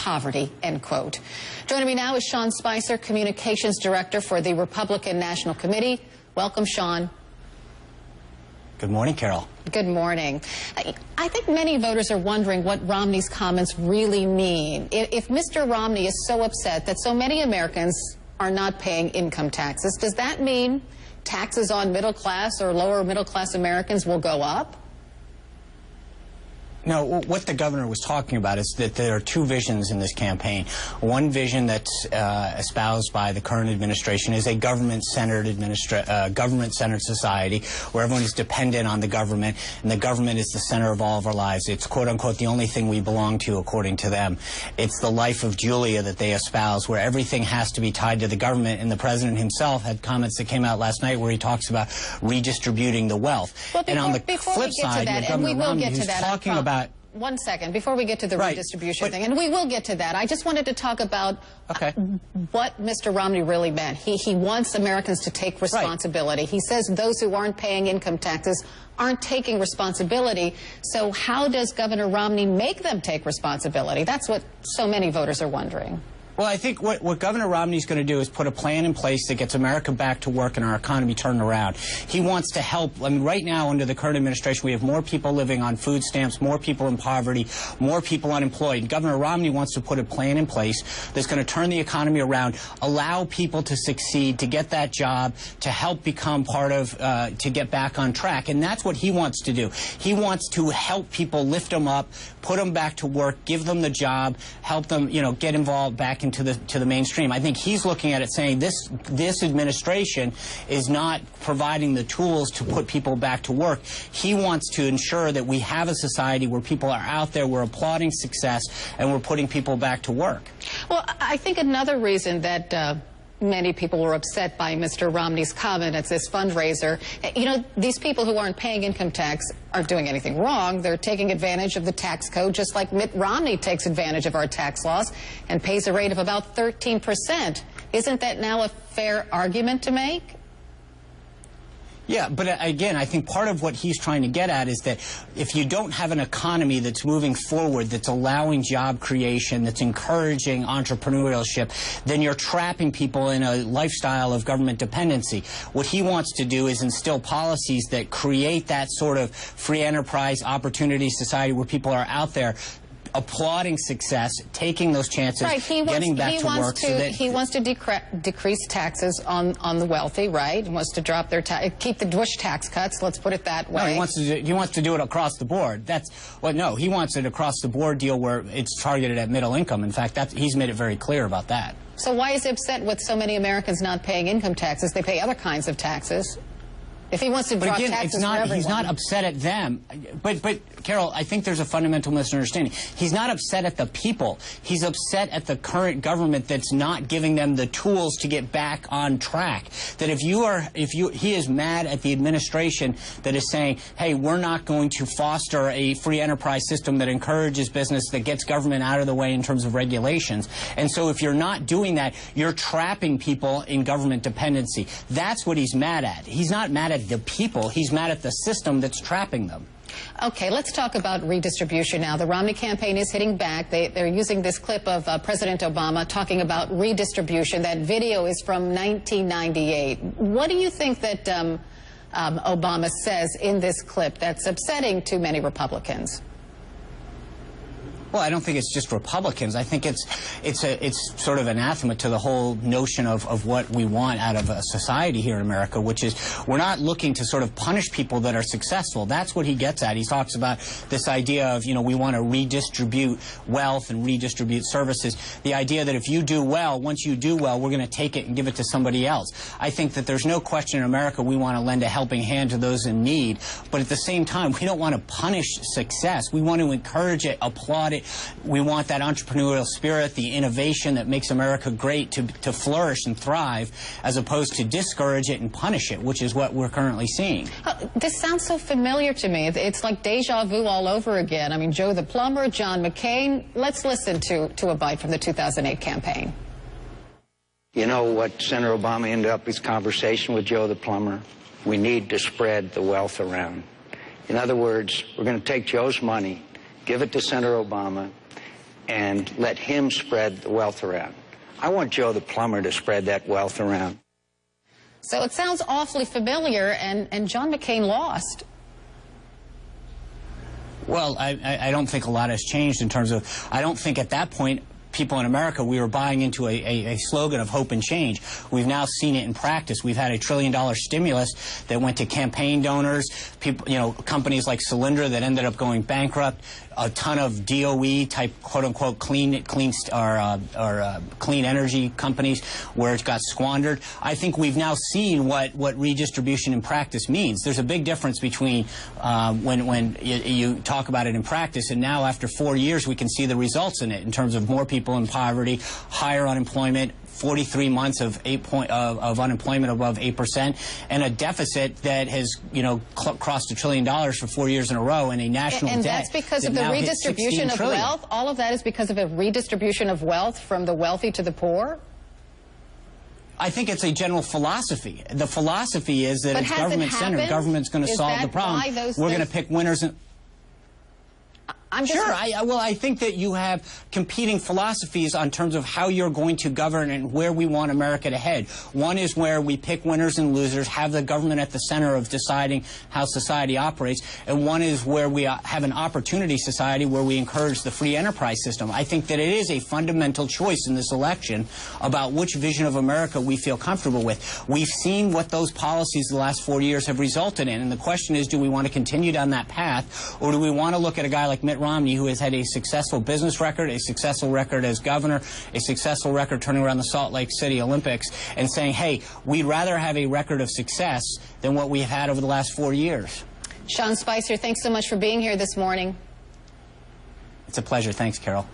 poverty, end quote. Joining me now is Sean Spicer, Communications Director for the Republican National Committee. Welcome, Sean. Good morning, Carol. Good morning. I think many voters are wondering what Romney's comments really mean. If Mr. Romney is so upset that so many Americans are not paying income taxes, does that mean taxes on middle class or lower middle class Americans will go up? No, what the governor was talking about is that there are two visions in this campaign. One vision that's espoused by the current administration is a government-centered society where everyone is dependent on the government, and the government is the center of all of our lives. It's quote-unquote the only thing we belong to, according to them. It's the life of Julia that they espouse, where everything has to be tied to the government, and the president himself had comments that came out last night where he talks about redistributing the wealth. Well, and on the flip side, Governor Romney, who's talking about... One second, before we get to the redistribution thing, and we will get to that, I just wanted to talk about what Mr. Romney really meant. He wants Americans to take responsibility. He says those who aren't paying income taxes aren't taking responsibility. So how does Governor Romney make them take responsibility? That's what so many voters are wondering. Well, I think what Governor Romney's going to do is put a plan in place that gets America back to work and our economy turned around. He wants to help. I mean, right now, under the current administration, we have more people living on food stamps, more people in poverty, more people unemployed. And Governor Romney wants to put a plan in place that's going to turn the economy around, allow people to succeed, to get that job, to help become part of, to get back on track. And that's what he wants to do. He wants to help people, lift them up, put them back to work, give them the job, help them, you know, get involved back into the mainstream. I think he's looking at it saying this administration is not providing the tools to put people back to work. He wants to ensure that we have a society where people are out there, we're applauding success, and we're putting people back to work. Well, I think another reason that many people were upset by Mr. Romney's comment at this fundraiser. You know, these people who aren't paying income tax aren't doing anything wrong. They're taking advantage of the tax code, just like Mitt Romney takes advantage of our tax laws and pays a rate of about 13%. Isn't that now a fair argument to make? Yeah, but again, I think part of what he's trying to get at is that if you don't have an economy that's moving forward, that's allowing job creation, that's encouraging entrepreneurship, then you're trapping people in a lifestyle of government dependency. What he wants to do is instill policies that create that sort of free enterprise opportunity society where people are out there applauding success, taking those chances, getting back to work. He wants to decrease taxes on the wealthy, right? He wants to drop their keep the Bush tax cuts. Let's put it that way. No, he wants to do it across the board. No, he wants it across the board deal where it's targeted at middle income. In fact, he's made it very clear about that. So why is he upset with so many Americans not paying income taxes? They pay other kinds of taxes. If he wants to drop taxes for everyone. He's not upset at them. But Carol, I think there's a fundamental misunderstanding. He's not upset at the people. He's upset at the current government that's not giving them the tools to get back on track. That he is mad at the administration that is saying, hey, we're not going to foster a free enterprise system that encourages business, that gets government out of the way in terms of regulations. And so if you're not doing that, you're trapping people in government dependency. That's what he's mad at. He's not mad at the people. He's mad at the system that's trapping them. Okay, let's talk about redistribution now. The Romney campaign is hitting back. They're using this clip of President Obama talking about redistribution. That video is from 1998. What do you think that Obama says in this clip that's upsetting to many Republicans? Well, I don't think it's just Republicans. I think it's sort of anathema to the whole notion of what we want out of a society here in America, which is we're not looking to sort of punish people that are successful. That's what he gets at. He talks about this idea of, you know, we want to redistribute wealth and redistribute services. The idea that if you do well, once you do well, we're going to take it and give it to somebody else. I think that there's no question in America we want to lend a helping hand to those in need, but at the same time, we don't want to punish success. We want to encourage it, applaud it. We want that entrepreneurial spirit, the innovation that makes America great to flourish and thrive, as opposed to discourage it and punish it, which is what we're currently seeing. This sounds so familiar to me. It's like deja vu all over again. I mean, Joe the plumber, John McCain. Let's listen to a bite from the 2008 campaign. You know what Senator Obama ended up his conversation with Joe the plumber? We need to spread the wealth around. In other words, we're going to take Joe's money, give it to Senator Obama, and let him spread the wealth around. I want Joe the plumber to spread that wealth around. So it sounds awfully familiar, and John McCain lost. Well, I don't think a lot has changed in terms of, I don't think at that point people in America, we were buying into a slogan of hope and change. We've now seen it in practice. We've had $1 trillion stimulus that went to campaign donors, people, companies like Solyndra that ended up going bankrupt, a ton of DOE type quote-unquote clean energy companies where it got squandered. I think we've now seen what redistribution in practice means. There's a big difference between when you talk about it in practice, and now after 4 years we can see the results in it in terms of more people in poverty, higher unemployment, 43 months of unemployment above 8%, and a deficit that has, crossed $1 trillion for 4 years in a row, and a national debt. And that's because of the redistribution of wealth? All of that is because of a redistribution of wealth from the wealthy to the poor? I think it's a general philosophy. The philosophy is that it's government-centered. Government's going to solve the problem. We're going to pick winners. Sure. I think that you have competing philosophies on terms of how you're going to govern and where we want America to head. One is where we pick winners and losers, have the government at the center of deciding how society operates, and one is where we have an opportunity society where we encourage the free enterprise system. I think that it is a fundamental choice in this election about which vision of America we feel comfortable with. We've seen what those policies the last 4 years have resulted in, and the question is, do we want to continue down that path, or do we want to look at a guy like Mitt Romney, who has had a successful business record, a successful record as governor, a successful record turning around the Salt Lake City Olympics, and saying, hey, we'd rather have a record of success than what we've had over the last 4 years. Sean Spicer, thanks so much for being here this morning. It's a pleasure. Thanks, Carol.